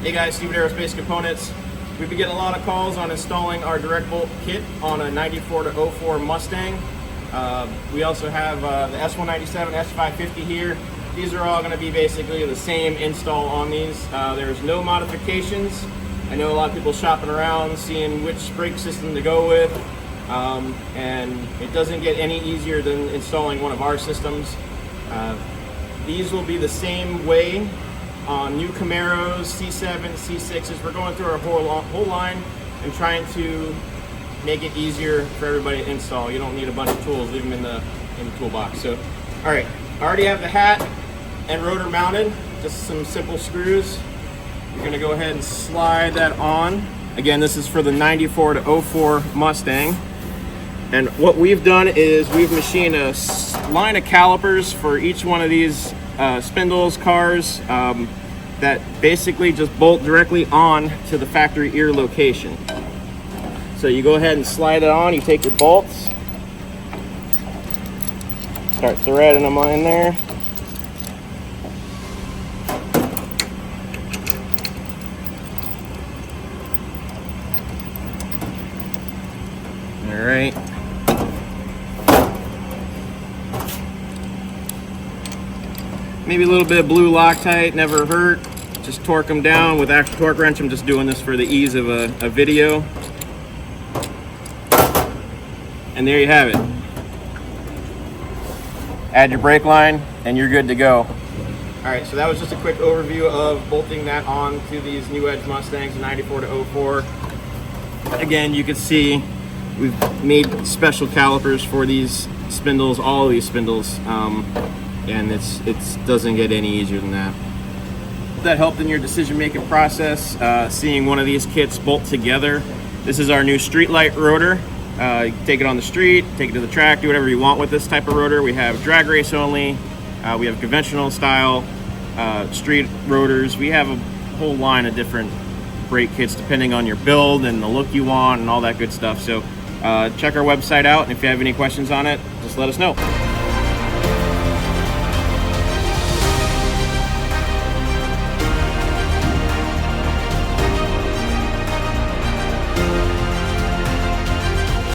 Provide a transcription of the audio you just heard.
Hey guys, Steve at Aerospace Components. We've been getting a lot of calls on installing our direct bolt kit on a 94 to 04 Mustang. We also have the SN95 S550 here. These are all going to be basically the same install on these. There's no modifications. I know a lot of people shopping around seeing which brake system to go with, and it doesn't get any easier than installing one of our systems. These will be the same way on new Camaros, C7s, C6s. We're going through our whole line and trying to make it easier for everybody to install. You don't need a bunch of tools, leave them in the toolbox. So, all right, I already have the hat and rotor mounted, just some simple screws. You're gonna go ahead and slide that on. Again, this is for the 94 to 04 Mustang. And what we've done is we've machined a line of calipers for each one of these spindles, cars, that basically just bolt directly on to the factory ear location. So you go ahead and slide it on, you take your bolts, start threading them on in there. All right. Maybe a little bit of blue Loctite, never hurt. Just torque them down with actual torque wrench. I'm just doing this for the ease of a video. And there you have it. Add your brake line and you're good to go. All right, so that was just a quick overview of bolting that on to these new Edge Mustangs, 94 to 04. Again, you can see we've made special calipers for these spindles, all of these spindles. And it doesn't get any easier than that. That helped in your decision-making process, seeing one of these kits bolt together. This is our new street light rotor. You can take it on the street, take it to the track, do whatever you want with this type of rotor. We have drag race only, we have conventional style, street rotors. We have a whole line of different brake kits depending on your build and the look you want and all that good stuff. So check our website out, and if you have any questions on it, just let us know.